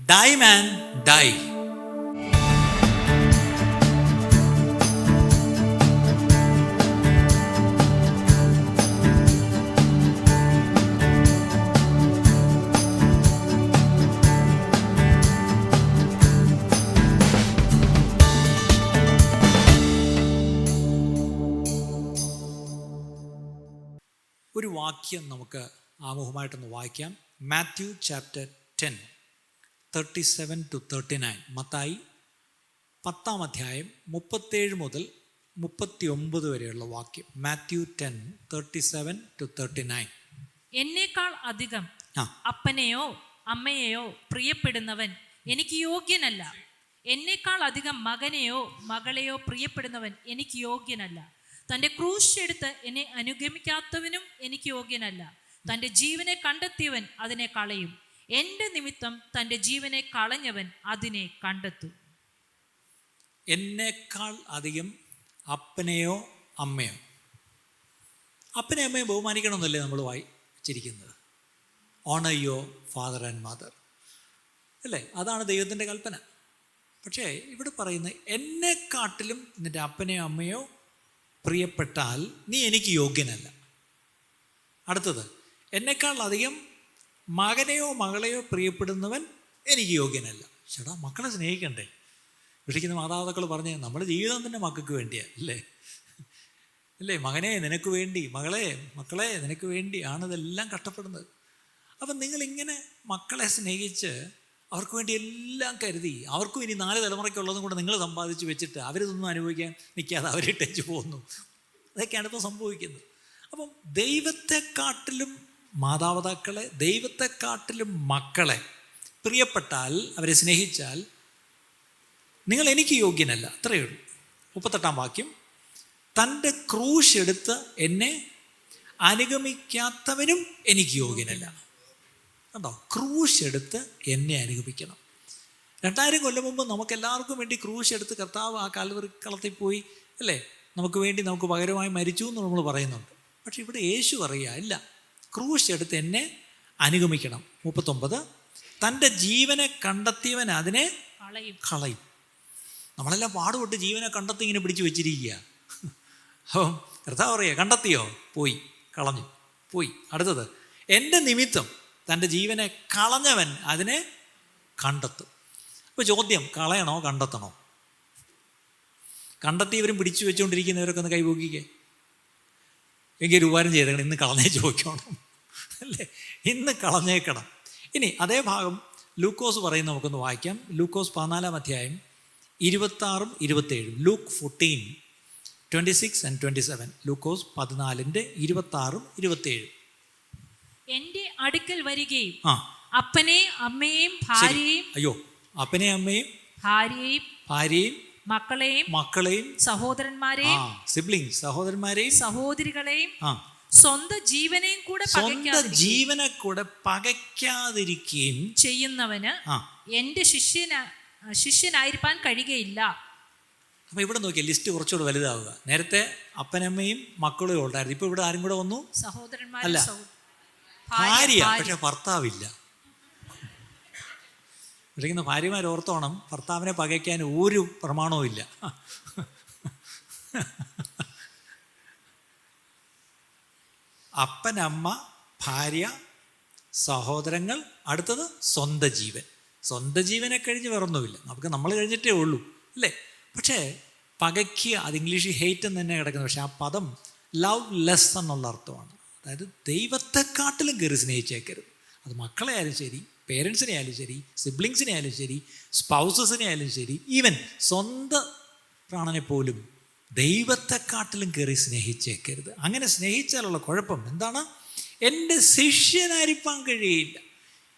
Dye മാൻ dye. ഒരു വാക്യം നമുക്ക് ആമുഖമായിട്ടൊന്ന് വായിക്കാം. Matthew chapter 10 37-39. മത്തായി 10 അധ്യായം 37 മുതൽ 39 വരെയുള്ള വാക്യം. മാത്യു 10 37-39. എന്നേക്കാൾ അധികം അപ്പനെയോ അമ്മയെയോ പ്രിയപ്പെടുന്നവൻ എനിക്ക് യോഗ്യനല്ല. എന്നേക്കാൾ അധികം മകനെയോ മകളെയോ പ്രിയപ്പെടുന്നവൻ എനിക്ക് യോഗ്യനല്ല. തൻ്റെ ക്രൂശ് എടുത്ത് എന്നെ അനുഗമിക്കാത്തവനും എനിക്ക് യോഗ്യനല്ല. തൻ്റെ ജീവനെ കണ്ടെത്തിയവൻ അതിനെ കളയും. എൻ്റെ നിമിത്തം തൻ്റെ ജീവനെ കളഞ്ഞവൻ അതിനെ കണ്ടെത്തും. എന്നേക്കാൾ അധികം അപ്പനെയോ അമ്മയോ. അപ്പനെ അമ്മയെ ബഹുമാനിക്കണമെന്നല്ലേ നമ്മൾ വായിച്ചിരിക്കുന്നത്. Honour your father and mother, അല്ലേ? അതാണ് ദൈവത്തിൻ്റെ കൽപ്പന. പക്ഷേ ഇവിടെ പറയുന്നത് എന്നെക്കാട്ടിലും നിൻ്റെ അപ്പനെയോ അമ്മയോ പ്രിയപ്പെട്ടാൽ നീ എനിക്ക് യോഗ്യനല്ല. അടുത്തത്, എന്നെക്കാൾ അധികം മകനെയോ മകളെയോ പ്രിയപ്പെടുന്നവൻ എനിക്ക് യോഗ്യനല്ല. ചേട്ടാ, മക്കളെ സ്നേഹിക്കണ്ടേ? വിളിക്കുന്ന മാതാപിതാക്കൾ പറഞ്ഞ് നമ്മുടെ ജീവിതം തന്നെ മക്കൾക്ക് വേണ്ടിയാണ്, അല്ലേ? മകനെ നിനക്ക് വേണ്ടി, മക്കളെ നിനക്ക് വേണ്ടിയാണ് ഇതെല്ലാം കഷ്ടപ്പെടുന്നത്. അപ്പം നിങ്ങളിങ്ങനെ മക്കളെ സ്നേഹിച്ച് അവർക്ക് വേണ്ടി എല്ലാം കരുതി, അവർക്കും ഇനി 4 തലമുറയ്ക്കുള്ളതും കൂടെ നിങ്ങൾ സമ്പാദിച്ച് വെച്ചിട്ട് അവരിതൊന്നും അനുഭവിക്കാൻ നിൽക്കാതെ അവരിട്ടേച്ച് പോകുന്നു. അതൊക്കെയാണ് ഇപ്പോൾ സംഭവിക്കുന്നത്. അപ്പം ദൈവത്തെക്കാട്ടിലും മാതാപിതാക്കളെ, ദൈവത്തെക്കാട്ടിലും മക്കളെ പ്രിയപ്പെട്ടാൽ, അവരെ സ്നേഹിച്ചാൽ നിങ്ങൾ എനിക്ക് യോഗ്യനല്ല. അത്രയേ ഉള്ളൂ. 38 വാക്യം, തൻ്റെ ക്രൂശ് എടുത്ത് എന്നെ അനുഗമിക്കാത്തവനും എനിക്ക് യോഗ്യനല്ല. കണ്ടോ? ക്രൂശ് എടുത്ത് എന്നെ അനുഗമിക്കണം. 2000 കൊല്ലം മുമ്പ് നമുക്കെല്ലാവർക്കും വേണ്ടി ക്രൂശ് എടുത്ത് കർത്താവ് ആ കാൽവറി കളത്തിൽ പോയി, അല്ലേ? നമുക്ക് വേണ്ടി നമുക്ക് പകരമായി മരിച്ചു എന്ന് നമ്മൾ പറയുന്നുണ്ട്. പക്ഷെ ഇവിടെ യേശു പറയുക, ഇല്ല, ക്രൂശ് എടുത്ത് എന്നെ അനുഗമിക്കണം. 39, തൻ്റെ ജീവനെ കണ്ടെത്തിയവൻ അതിനെ കളയും. നമ്മളെല്ലാം പാടുപെട്ട് ജീവനെ കണ്ടെത്തി ഇങ്ങനെ പിടിച്ചു വെച്ചിരിക്കുക. അപ്പം കർത്താവ് പറയുക, കണ്ടെത്തിയോ? പോയി, കളഞ്ഞു, പോയി. അടുത്തത്, എൻ്റെ നിമിത്തം തൻ്റെ ജീവനെ കളഞ്ഞവൻ അതിനെ കണ്ടെത്തും. ഇപ്പോൾ ചോദ്യം, കളയണോ കണ്ടെത്തണോ? കണ്ടെത്തിയവരും പിടിച്ചു വെച്ചുകൊണ്ടിരിക്കുന്നവരൊക്കെ ഒന്ന് കൈപോക്കിക്കേ. എങ്കിൽ ഒരു ഉപകാരം ചെയ്തേക്കണം, ഇന്ന് കളഞ്ഞേ ചോദിക്കണം, അല്ലേ? ഇന്ന് കളഞ്ഞേക്കണം. ഇനി അതേ ഭാഗം ലൂക്കോസ് പറയുന്ന നമുക്കൊന്ന് വായിക്കാം. ലൂക്കോസ് 14 അധ്യായം 26-27. ലൂക്ക് 14:26-27. ലൂക്കോസ് 14:26-27. എന്റെ അടുക്കൽ വരികയും അപ്പനെയും അമ്മയെയും ഭാര്യയെയും അപ്പനെയും അമ്മയും ഭാര്യയെയും മക്കളെയും സഹോദരന്മാരെയും സിബ്ലിങ്സ്, സഹോദരന്മാരെയും സഹോദരികളെയും സ്വന്തം ജീവനെയും കൂടെ പകയ്ക്കാതിരിക്കുകയും ചെയ്യുന്നവന് എന്റെ ശിഷ്യനായിരിക്കാൻ കഴിയുകയില്ല. അപ്പൊ ഇവിടെ നോക്കിയാൽ ലിസ്റ്റ് കുറച്ചുകൂടെ വലുതാവുക. നേരത്തെ അപ്പനമ്മയും മക്കളും ഉണ്ടായിരുന്നു. ഇപ്പൊ ഇവിടെ ആരും കൂടെ വന്നു? സഹോദരന്മാരല്ല, ഭാര്യ. പക്ഷെ ഭർത്താവില്ല. വിളിക്കുന്ന ഭാര്യമാർ ഓർത്തോണം, ഭർത്താവിനെ പകയ്ക്കാൻ ഒരു പ്രമാണവും ഇല്ല. അപ്പനമ്മ, ഭാര്യ, സഹോദരങ്ങൾ, അടുത്തത് സ്വന്തം ജീവൻ. സ്വന്തം ജീവനെ കഴിഞ്ഞ് വേറൊന്നുമില്ല. നമുക്ക് നമ്മൾ കഴിഞ്ഞിട്ടേ ഉള്ളൂ, അല്ലേ? പക്ഷേ പകയ്ക്കുക, അത് ഇംഗ്ലീഷിൽ ഹെയ്റ്റ് എന്ന് തന്നെ കിടക്കുന്നത്. പക്ഷെ ആ പദം ലവ് ലെസ് എന്നുള്ള അർത്ഥമാണ്. അതായത് ദൈവത്തെക്കാട്ടിലും കയറി സ്നേഹിച്ചേക്കരുത്. അത് മക്കളെ ആയാലും ശരി, പേരൻസിനെ ആയാലും ശരി, സിബ്ലിങ്സിനെ ആയാലും ശരി, സ്പൗസസിനെ ആയാലും ശരി, ഈവൻ സ്വന്തം പ്രാണനെ പോലും ദൈവത്തെക്കാട്ടിലും കയറി സ്നേഹിച്ചേക്കരുത്. അങ്ങനെ സ്നേഹിച്ചാലുള്ള കുഴപ്പം എന്താണ്? എൻ്റെ ശിഷ്യനായിരിക്കാൻ കഴിയില്ല.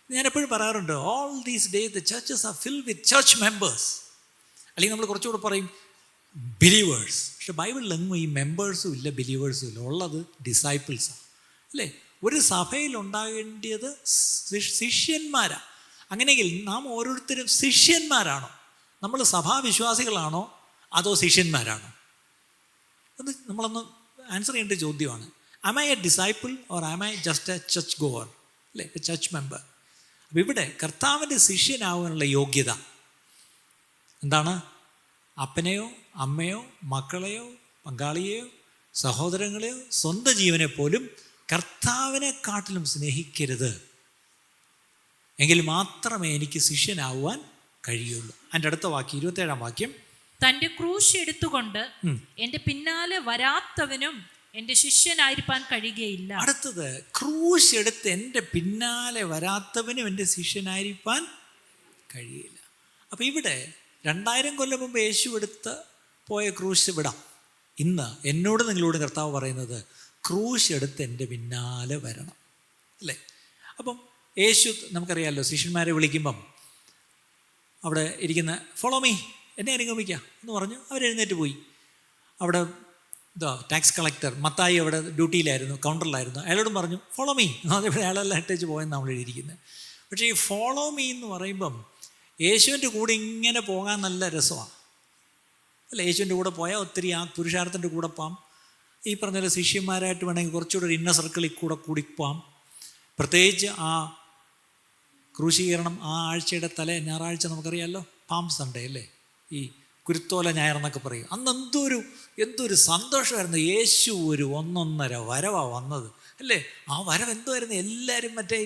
ഞാൻ എപ്പോഴും പറയാറുണ്ട്, all these days the churches are filled with church members. അല്ലെങ്കിൽ നമ്മൾ കുറച്ചുകൂടെ പറയും ബിലീവേഴ്സ്. പക്ഷെ ബൈബിളിലെങ്ങും ഈ മെമ്പേഴ്സും ഇല്ല, ബിലീവേഴ്സും ഇല്ല. ഉള്ളത് ഡിസൈപ്പിൾസാണ്, അല്ലേ? ഒരു സഭയിൽ ഉണ്ടാകേണ്ടത് ശിഷ്യന്മാരാണ്. അങ്ങനെയെങ്കിൽ നാം ഓരോരുത്തരും ശിഷ്യന്മാരാണോ? നമ്മൾ സഭാവിശ്വാസികളാണോ അതോ ശിഷ്യന്മാരാണോ? അത് നമ്മളൊന്ന് ആൻസർ ചെയ്യേണ്ട ചോദ്യമാണ്. Am I a disciple or am I just a church goer, അല്ലേ? A church member. അപ്പം ഇവിടെ കർത്താവിൻ്റെ ശിഷ്യനാവാനുള്ള യോഗ്യത എന്താണ്? അപ്പനെയോ അമ്മയോ മക്കളെയോ പങ്കാളിയെയോ സഹോദരങ്ങളെയോ സ്വന്തം ജീവനെ പോലും കർത്താവിനെക്കാട്ടിലും സ്നേഹിക്കരുത്, എങ്കിൽ മാത്രമേ എനിക്ക് ശിഷ്യനാവാൻ കഴിയുള്ളൂ. അതിൻ്റെ അടുത്ത വാക്യം 27-ാം വാക്യം, തൻ്റെ ക്രൂശ് എടുത്തുകൊണ്ട് എൻ്റെ പിന്നാലെ വരാത്തവനും എൻ്റെ ശിഷ്യനായിരിക്കാൻ കഴിയുകയില്ല. അടുത്തത്, ക്രൂശ് എടുത്ത് എൻ്റെ പിന്നാലെ വരാത്തവനും എൻ്റെ ശിഷ്യനായിരിക്കാൻ കഴിയില്ല. അപ്പം ഇവിടെ 2000 കൊല്ലം മുമ്പ് യേശു എടുത്ത് പോയ ക്രൂശ് വിടാം. ഇന്ന് എന്നോട് നിങ്ങളോട് കർത്താവ് പറയുന്നത് ക്രൂശ് എടുത്ത് എൻ്റെ പിന്നാലെ വരണം, അല്ലേ? അപ്പം യേശു നമുക്കറിയാമല്ലോ, ശിഷ്യന്മാരെ വിളിക്കുമ്പം അവിടെ ഇരിക്കുന്ന ഫോളോ മീ, എന്നെ അനുഗമിക്കുക എന്ന് പറഞ്ഞു. അവരെഴുന്നേറ്റ് പോയി. അവിടെ ടാക്സ് കളക്ടർ മത്തായി അവിടെ ഡ്യൂട്ടിയിലായിരുന്നു, കൗണ്ടറിലായിരുന്നു. അയാളോടും പറഞ്ഞു ഫോളോ മീ. അതിവിടെ അയാളെല്ലാം ഇട്ടേച്ച് പോയെന്ന് നമ്മൾ എഴുതിയിരിക്കുന്നത്. പക്ഷേ ഈ ഫോളോ മീ എന്ന് പറയുമ്പം യേശുവിൻ്റെ കൂടെ ഇങ്ങനെ പോകാൻ നല്ല രസമാണ്, അല്ല? യേശുവിൻ്റെ കൂടെ പോയാൽ ഒത്തിരി ആ പുരുഷാരത്തിൻ്റെ കൂടെ പോകാം. ഈ പറഞ്ഞ പോലെ ശിഷ്യന്മാരായിട്ട് വേണമെങ്കിൽ കുറച്ചുകൂടെ ഒരു ഇന്ന സർക്കിളിൽ കൂടി പോകാം. പ്രത്യേകിച്ച് ആ ക്രൂശീകരണം ആ ആഴ്ചയുടെ ഞായറാഴ്ച നമുക്കറിയാമല്ലോ, പാം സൺഡേ അല്ലേ, ഈ കുരുത്തോല ഞായർ എന്നൊക്കെ പറയും. അന്ന് എന്തൊരു സന്തോഷമായിരുന്നു. യേശു ഒരു 1.5 വരവാണ് വന്നത്, അല്ലേ? ആ വരവ് എന്തുമായിരുന്നു, എല്ലാവരും മറ്റേ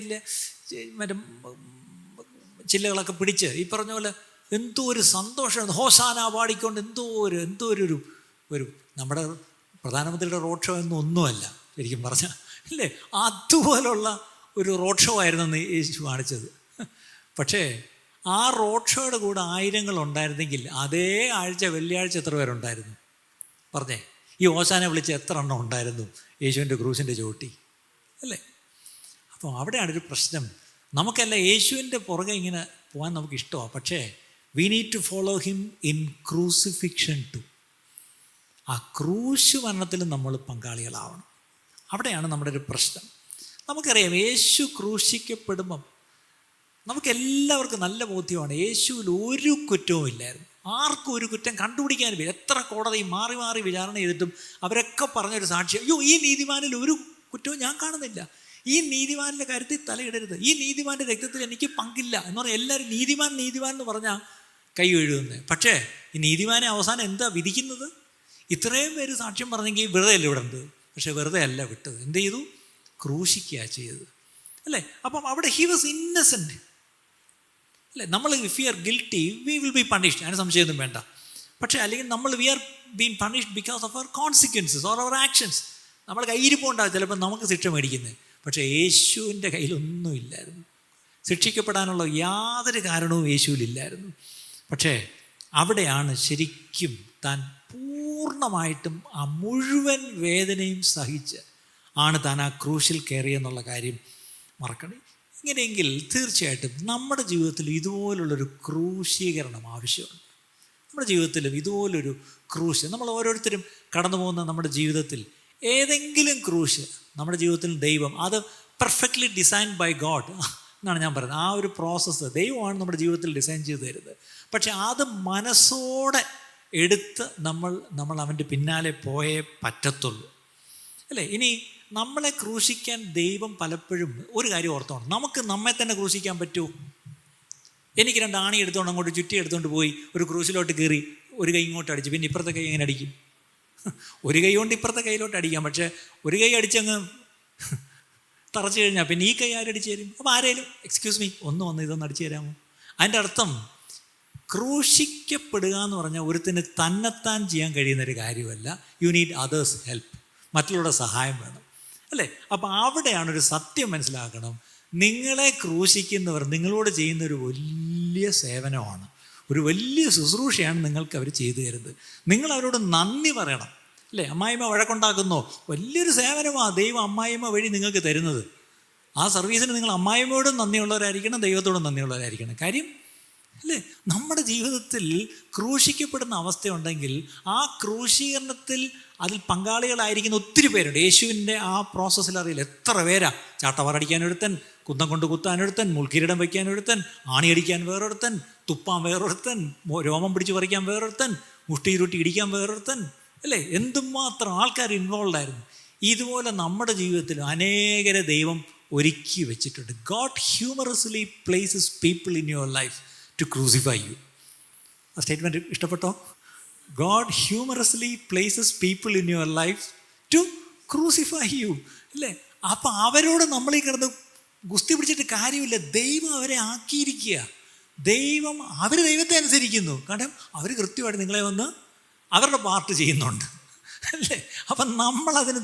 ചില്ലകളൊക്കെ പിടിച്ച് ഈ പറഞ്ഞ പോലെ എന്തോ ഒരു സന്തോഷമായിരുന്നു. ഹോസാന പാടിക്കൊണ്ട് എന്തോ ഒരു നമ്മുടെ പ്രധാനമന്ത്രിയുടെ റോഡ് ഷോ ഒന്നുമല്ല ശരിക്കും പറഞ്ഞാൽ, അല്ലേ? അതുപോലുള്ള ഒരു റോഡ് ഷോ ആയിരുന്നു യേശു കാണിച്ചത്. പക്ഷേ ആ റോഡ് ഷോയുടെ കൂടെ 1000 ഉണ്ടായിരുന്നെങ്കിൽ അതേ ആഴ്ച വെള്ളിയാഴ്ച എത്ര പേരുണ്ടായിരുന്നു പറഞ്ഞേ? ഈ ഹോസാന വിളിച്ച് എത്ര എണ്ണം ഉണ്ടായിരുന്നു യേശുവിൻ്റെ ക്രൂസിൻ്റെ ചോട്ടി, അല്ലേ? അപ്പോൾ അവിടെയാണൊരു പ്രശ്നം. നമുക്കല്ല യേശുവിൻ്റെ പുറകെ ഇങ്ങനെ പോകാൻ നമുക്ക് ഇഷ്ടമാണ്, പക്ഷേ we need to follow him in crucifixion too. ആ ക്രൂശ് മരണത്തിലും നമ്മൾ പങ്കാളികളാവണം. അവിടെയാണ് നമ്മുടെ ഒരു പ്രശ്നം. നമുക്കറിയാം, യേശു ക്രൂശിക്കപ്പെടുമ്പം നമുക്കെല്ലാവർക്കും നല്ല ബോധ്യമാണ് യേശുവിൽ ഒരു കുറ്റവും ഇല്ലായിരുന്നു. ആർക്കും ഒരു കുറ്റം കണ്ടുപിടിക്കാനും ഇല്ല. എത്ര കോടതി മാറി മാറി വിചാരണ ചെയ്തിട്ടും അവരൊക്കെ പറഞ്ഞൊരു സാക്ഷ്യം, അയ്യോ ഈ നീതിമാനിൽ ഒരു കുറ്റവും ഞാൻ കാണുന്നില്ല, ഈ നീതിമാനിൻ്റെ കാര്യത്തിൽ തലയിടരുത്, ഈ നീതിമാൻ്റെ രക്തത്തിൽ എനിക്ക് പങ്കില്ല എന്ന് പറഞ്ഞാൽ എല്ലാവരും നീതിമാൻ എന്ന് പറഞ്ഞാൽ കൈ എഴുതുന്നത്. പക്ഷേ ഈ നീതിമാനെ അവസാനം എന്താ വിധിക്കുന്നത്? ഇത്രയും പേര് സാക്ഷ്യം പറഞ്ഞെങ്കിൽ വെറുതെ അല്ല വിടേണ്ടത്. പക്ഷെ വെറുതെ അല്ല വിട്ടത്, എന്ത് ചെയ്തു? ക്രൂശിക്കുക ചെയ്തത്, അല്ലേ? അപ്പം അവിടെ ഹി വാസ് ഇന്നസെൻറ്റ്, അല്ലേ? നമ്മൾ if you are guilty we will be punished, അതിന് സംശയമൊന്നും വേണ്ട. പക്ഷേ അല്ലെങ്കിൽ we are been punished because of our consequences or our actions. നമ്മൾ കയ്യിരിപ്പുണ്ടാവും ചിലപ്പോൾ നമുക്ക് ശിക്ഷ മേടിക്കുന്നത്. പക്ഷേ യേശുവിൻ്റെ കയ്യിലൊന്നുമില്ലായിരുന്നു. ശിക്ഷിക്കപ്പെടാനുള്ള യാതൊരു കാരണവും യേശുവിലില്ലായിരുന്നു. പക്ഷേ അവിടെയാണ് ശരിക്കും താൻ പൂർണ്ണമായിട്ടും ആ മുഴുവൻ വേദനയും സഹിച്ച് ആണ് താൻ ആ ക്രൂശിൽ കയറിയെന്നുള്ള കാര്യം മറക്കണം. ഇങ്ങനെയെങ്കിൽ തീർച്ചയായിട്ടും നമ്മുടെ ജീവിതത്തിൽ ഇതുപോലുള്ളൊരു ക്രൂശീകരണം ആവശ്യമുണ്ട്. നമ്മുടെ ജീവിതത്തിലും ഇതുപോലൊരു ക്രൂശ്, നമ്മൾ ഓരോരുത്തരും കടന്നു പോകുന്ന നമ്മുടെ ജീവിതത്തിൽ ഏതെങ്കിലും ക്രൂശ് നമ്മുടെ ജീവിതത്തിൽ ദൈവം അത് പെർഫെക്റ്റ്ലി ഡിസൈൻഡ് ബൈ ഗോഡ് എന്നാണ് ഞാൻ പറയുന്നത്. ആ ഒരു പ്രോസസ്സ് ദൈവമാണ് നമ്മുടെ ജീവിതത്തിൽ ഡിസൈൻ ചെയ്ത് തരുന്നത്. പക്ഷെ അത് മനസ്സോടെ എടുത്ത് നമ്മൾ അവൻ്റെ പിന്നാലെ പോയേ പറ്റത്തുള്ളൂ, അല്ലേ? ഇനി നമ്മളെ ക്രൂശിക്കാൻ ദൈവം പലപ്പോഴും ഒരു കാര്യം ഓർത്തോണം, നമുക്ക് നമ്മെ തന്നെ ക്രൂശിക്കാൻ പറ്റുമോ? എനിക്ക് 2 ആണി എടുത്തോണ്ട് അങ്ങോട്ട് ചുറ്റി എടുത്തുകൊണ്ട് പോയി ഒരു ക്രൂശിലോട്ട് കയറി ഒരു കൈ ഇങ്ങോട്ട് അടിച്ച്, പിന്നെ ഇപ്പുറത്തെ കൈ എങ്ങനെ അടിക്കും? ഒരു കൈ കൊണ്ട് ഇപ്പുറത്തെ കൈയിലോട്ട് അടിക്കാം, പക്ഷേ ഒരു കൈ അടിച്ചങ്ങ് തറച്ചു കഴിഞ്ഞാൽ പിന്നെ ഈ കൈ ആരടിച്ചു തരും? അപ്പോൾ ആരേലും എക്സ്ക്യൂസ് മീ ഒന്ന് ഇതൊന്ന് അടിച്ചു തരാമോ? അതിൻ്റെ അർത്ഥം ക്രൂശിക്കപ്പെടുക എന്ന് പറഞ്ഞാൽ ഒരുത്തിന് തന്നെത്താൻ ചെയ്യാൻ കഴിയുന്നൊരു കാര്യമല്ല. യു നീഡ് അതേഴ്സ് ഹെൽപ്പ്, മറ്റുള്ളവരുടെ സഹായം വേണം, അല്ലേ? അപ്പോൾ അവിടെയാണ് ഒരു സത്യം മനസ്സിലാക്കണം. നിങ്ങളെ ക്രൂശിക്കുന്നവർ നിങ്ങളോട് ചെയ്യുന്നൊരു വലിയ സേവനമാണ്, ഒരു വലിയ ശുശ്രൂഷയാണ് നിങ്ങൾക്ക് അവർ ചെയ്തു തരുന്നത്. നിങ്ങൾ അവരോട് നന്ദി പറയണം, അല്ലേ? അമ്മായിമ്മ വഴക്കുണ്ടാക്കുന്നോ, വലിയൊരു സേവനമാണ് ദൈവം അമ്മായിമ്മ വഴി നിങ്ങൾക്ക് തരുന്നത്. ആ സർവീസിന് നിങ്ങൾ അമ്മായിമ്മയോടും നന്ദിയുള്ളവരായിരിക്കണം, ദൈവത്തോടും നന്ദിയുള്ളവരായിരിക്കണം. കാര്യം, അല്ലേ? നമ്മുടെ ജീവിതത്തിൽ ക്രൂശിക്കപ്പെടുന്ന അവസ്ഥയുണ്ടെങ്കിൽ ആ ക്രൂശീകരണത്തിൽ അതിൽ പങ്കാളികളായിരിക്കുന്ന ഒത്തിരി പേരുണ്ട്. യേശുവിൻ്റെ ആ പ്രോസസ്സിൽ അറിയില്ല എത്ര പേരാ. ചാട്ടവാറടിക്കാനൊരുത്തൻ, കുന്തം കൊണ്ട് കുത്താനൊരുത്തൻ, മുൾക്കിരീടം വയ്ക്കാനൊരുത്തൻ, ആണിയടിക്കാൻ വേറൊരുത്തൻ, തുപ്പാൻ വേറൊരുത്തൻ, രോമം പിടിച്ച് പറിക്കാൻ വേറൊരുത്തൻ, മുഷ്ടിയിരുട്ടി ഇടിക്കാൻ വേറൊരുത്തൻ, അല്ലേ? എന്തുമാത്രം ആൾക്കാർ ഇൻവോൾവ് ആയിരുന്നു. ഇതുപോലെ നമ്മുടെ ജീവിതത്തിൽ അനേകരെ ദൈവം ഒരുക്കി വെച്ചിട്ടുണ്ട്. God humorously places people in your life to crucify you. ആ സ്റ്റേറ്റ്മെൻറ്റ് ഇഷ്ടപ്പെട്ടോ? God humorously places people in your life to crucify you, അല്ലേ? അപ്പം അവരോട് നമ്മൾ ഈ കിടന്ന് ഗുസ്തി പിടിച്ചിട്ട് കാര്യമില്ല. ദൈവം അവരെ ആക്കിയിരിക്കുക. അവർ ദൈവത്തെ അനുസരിക്കുന്നു. കാരണം അവർ കൃത്യമായിട്ട് നിങ്ങളെ വന്ന് അവരുടെ പാർട്ട് ചെയ്യുന്നുണ്ട്, അല്ലേ? അപ്പം നമ്മളതിന്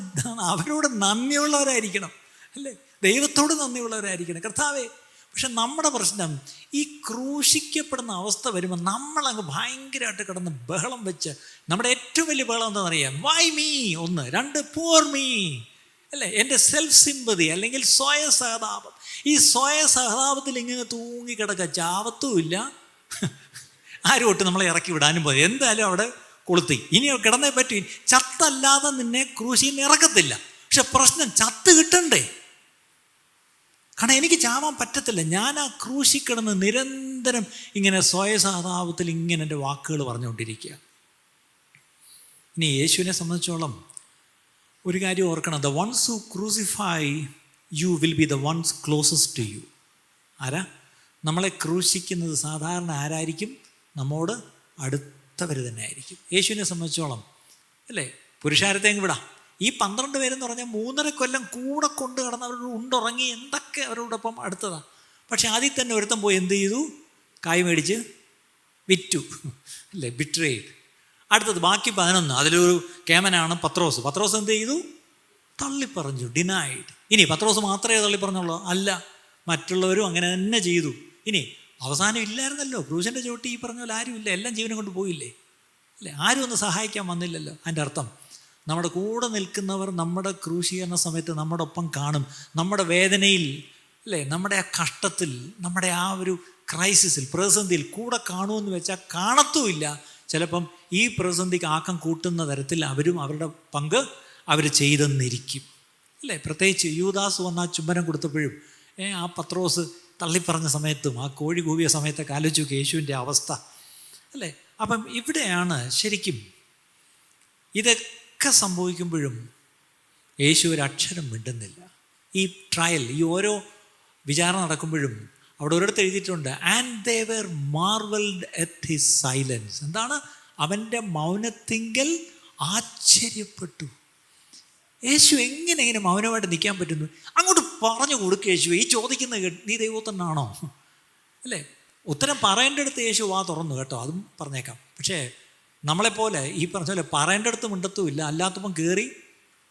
അവരോട് നന്ദിയുള്ളവരായിരിക്കണം, അല്ലേ? ദൈവത്തോട് നന്ദിയുള്ളവരായിരിക്കണം. കർത്താവേ, പക്ഷെ നമ്മുടെ പ്രശ്നം ഈ ക്രൂശിക്കപ്പെടുന്ന അവസ്ഥ വരുമ്പോൾ നമ്മളങ്ങ് ഭയങ്കരമായിട്ട് കിടന്ന് ബഹളം വെച്ച്, നമ്മുടെ ഏറ്റവും വലിയ ബഹളം എന്താണെന്നറിയാം? വൈ മീ, ഒന്ന്. രണ്ട്, പൂർ മീ, അല്ലേ? എൻ്റെ സെൽഫ് സിമ്പതി അല്ലെങ്കിൽ സ്വയ സഹതാപം. ഈ സ്വയ സഹതാപത്തിൽ ഇങ്ങനെ തൂങ്ങിക്കിടക്കുക, ചാവത്തുമില്ല, ആരും ഒട്ട് നമ്മളെ ഇറക്കി വിടാനും പോയി. എന്തായാലും അവിടെ കൊളുത്തി, ഇനി കിടന്നേ പറ്റി. ചത്തല്ലാതെ നിന്നെ ക്രൂശിൽ നിന്ന് ഇറക്കത്തില്ല. പക്ഷെ പ്രശ്നം ചത്ത് കിട്ടണ്ടേ? കാരണം എനിക്ക് ചാവാൻ പറ്റത്തില്ല. ഞാൻ ആ ക്രൂശിൽ കിടന്ന് നിരന്തരം ഇങ്ങനെ സ്വയസഹതാപത്തിൽ ഇങ്ങനെ എൻ്റെ വാക്കുകൾ പറഞ്ഞുകൊണ്ടിരിക്കുക. ഇനി യേശുവിനെ സംബന്ധിച്ചോളം ഒരു കാര്യം ഓർക്കണം. The ones who crucify you will be the ones closest to you. ആരാ നമ്മളെ ക്രൂശിക്കുന്നത്? സാധാരണ ആരായിരിക്കും? നമ്മോട് അടുത്തവർ തന്നെ ആയിരിക്കും. യേശുവിനെ സംബന്ധിച്ചോളം, അല്ലേ? പുരുഷാരത്തെങ്ങ് വിടാം. ഈ 12 പേരെന്ന് പറഞ്ഞാൽ 3.5 കൊല്ലം കൂടെ കൊണ്ട് കിടന്നവർ ഉണ്ടുറങ്ങി എന്തൊക്കെ അവരോടൊപ്പം അടുത്തതാണ്. പക്ഷെ ആദ്യം തന്നെ ഒരുത്തം പോയി എന്ത് ചെയ്തു? കായ് മേടിച്ച് വിറ്റു, അല്ലേ? ബിട്രേഡ്. അടുത്തത് ബാക്കി 11. അതിലൊരു കേമനാണ് പത്രോസ്. പത്രോസ് എന്ത് ചെയ്തു? തള്ളിപ്പറഞ്ഞു, ഡിനൈഡ്. ഇനി പത്രോസ് മാത്രമേ തള്ളിപ്പറഞ്ഞുള്ളൂ? അല്ല, മറ്റുള്ളവരും അങ്ങനെ തന്നെ ചെയ്തു. ഇനി അവസാനം ഇല്ലായിരുന്നല്ലോ, ക്രൂശിൻ്റെ ചുവട്ടി ഈ പറഞ്ഞ പോലെ ആരുമില്ല, എല്ലാം ജീവനം കൊണ്ട് പോയില്ലേ, അല്ലേ? ആരും ഒന്ന് സഹായിക്കാൻ വന്നില്ലല്ലോ. അതിൻ്റെ അർത്ഥം നമ്മുടെ കൂടെ നിൽക്കുന്നവർ നമ്മുടെ ക്രൂശീകരണ സമയത്ത് നമ്മുടെ ഒപ്പം കാണും. നമ്മുടെ വേദനയിൽ, അല്ലേ? നമ്മുടെ ആ കഷ്ടത്തിൽ, നമ്മുടെ ആ ഒരു ക്രൈസിസിൽ, പ്രതിസന്ധിയിൽ കൂടെ കാണുമെന്ന് വെച്ചാൽ കാണത്തുമില്ല. ചിലപ്പം ഈ പ്രതിസന്ധിക്ക് ആക്കം കൂട്ടുന്ന തരത്തിൽ അവരും അവരുടെ പങ്ക് അവർ ചെയ്തെന്നിരിക്കും, അല്ലേ? പ്രത്യേകിച്ച് യൂദാസ് വന്ന ആ ചുംബനം കൊടുത്തപ്പോഴും ആ പത്രോസ് തള്ളിപ്പറഞ്ഞ സമയത്തും ആ കോഴി കൂവിയ സമയത്തൊക്കെ ആലോചിച്ചു യേശുവിൻ്റെ അവസ്ഥ, അല്ലേ? അപ്പം ഇവിടെയാണ് ശരിക്കും ഇതൊക്കെ സംഭവിക്കുമ്പോഴും യേശു ഒരു അക്ഷരം മിണ്ടുന്നില്ല. ഈ ട്രയൽ, ഈ ഓരോ വിചാരണ നടക്കുമ്പോഴും അവിടെ ഒരിടത്ത് എഴുതിയിട്ടുണ്ട്, and they were marvelled at his silence. എന്താണ്? അവൻ്റെ മൗനത്തിങ്കൽ ആശ്ചര്യപ്പെട്ടു. യേശു എങ്ങനെ മൗനമായിട്ട് നിൽക്കാൻ പറ്റുന്നു? അങ്ങോട്ട് പറഞ്ഞു കൊടുക്കുക യേശു. ഈ ചോദിക്കുന്ന നീ ദൈവത്തന്നാണോ, അല്ലേ? ഉത്തരം പറയേണ്ടടുത്ത് യേശു വാ തുറന്നു, കേട്ടോ, അതും പറഞ്ഞേക്കാം. പക്ഷേ നമ്മളെപ്പോലെ ഈ പറഞ്ഞ പോലെ പറയേണ്ടടുത്ത് മിണ്ടത്തുമില്ല, അല്ലാത്തപ്പം കയറി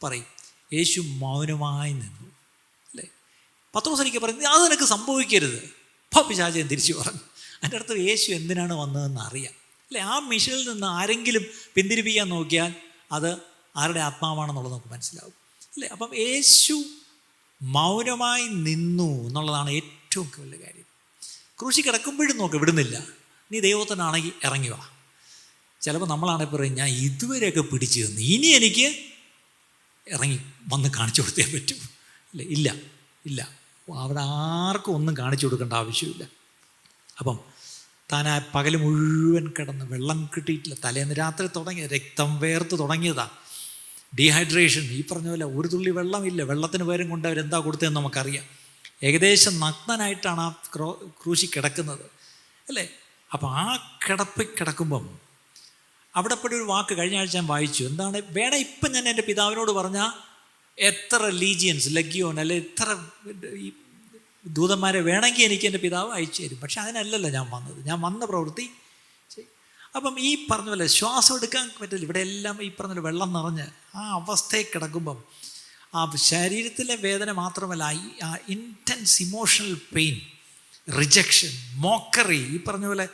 പറയും. യേശു മൗനമായി നിന്നു, അല്ലേ? പത്രോസ് എനിക്ക് പറയുന്നത് അത് നിനക്ക് സംഭവിക്കരുത്, പിശാചൻ തിരിച്ചു പറഞ്ഞു. അതിൻ്റെ അടുത്ത് യേശു എന്തിനാണ് വന്നതെന്ന് അറിയാം, അല്ലേ? ആ മിഷനിൽ നിന്ന് ആരെങ്കിലും പിന്തിരിപ്പിക്കാൻ നോക്കിയാൽ അത് ആരുടെ ആത്മാവാണെന്നുള്ളത് നമുക്ക് മനസ്സിലാവും, അല്ലേ? അപ്പം യേശു മൗനമായി നിന്നു എന്നുള്ളതാണ് ഏറ്റവും വലിയ കാര്യം. ക്രൂശി കിടക്കുമ്പോഴും നോക്ക്, വിടുന്നില്ല. നീ ദൈവത്തിനാണെങ്കിൽ ഇറങ്ങി വാ. ചിലപ്പോൾ നമ്മളാണെങ്കിൽ പറയും, ഞാൻ ഇതുവരെയൊക്കെ പിടിച്ചു തന്നു, ഇനി എനിക്ക് ഇറങ്ങി വന്ന് കാണിച്ചു കൊടുത്തേ പറ്റൂ, അല്ലേ? ഇല്ല ഇല്ല, അവിടെ ആർക്കും ഒന്നും കാണിച്ചു കൊടുക്കേണ്ട ആവശ്യമില്ല. അപ്പം താൻ ആ പകൽ മുഴുവൻ കിടന്ന് വെള്ളം കിട്ടിയിട്ടില്ല. തലേന്ന് രാത്രി തുടങ്ങിയ രക്തം വേർത്ത് തുടങ്ങിയതാണ്. ഡീഹൈഡ്രേഷൻ, ഈ പറഞ്ഞ പോലെ ഒരു തുള്ളി വെള്ളമില്ല. വെള്ളത്തിന് പകരം കൊണ്ട് അവരെന്താ കൊടുത്തതെന്ന് നമുക്കറിയാം. ഏകദേശം നഗ്നനായിട്ടാണ് ആ ക്രൂശി കിടക്കുന്നത്, അല്ലേ? അപ്പം ആ കിടക്കുമ്പം അവിടെ പെട്ട ഒരു വാക്ക് കഴിഞ്ഞ ആഴ്ച ഞാൻ വായിച്ചു. എന്താണ്? വേണേ ഇപ്പം ഞാൻ എൻ്റെ പിതാവിനോട് പറഞ്ഞാൽ എത്ര ലീജിയൻസ്, ലഗ്യോൻ, അല്ലെ എത്ര ഈ ദൂതന്മാരെ വേണമെങ്കിൽ എനിക്ക് എൻ്റെ പിതാവ് അയച്ചു തരും. പക്ഷെ അതിനല്ലല്ലോ ഞാൻ വന്നത്. ഞാൻ വന്ന പ്രവൃത്തി. അപ്പം ഈ പറഞ്ഞ പോലെ ശ്വാസം എടുക്കാൻ പറ്റില്ല. ഇവിടെ എല്ലാം ഈ പറഞ്ഞ പോലെ വെള്ളം നിറഞ്ഞ് ആ അവസ്ഥയിൽ കിടക്കുമ്പം ആ ശരീരത്തിലെ വേദന മാത്രമല്ല, ആ intense emotional pain, rejection, mockery, ഈ പറഞ്ഞ പോലെ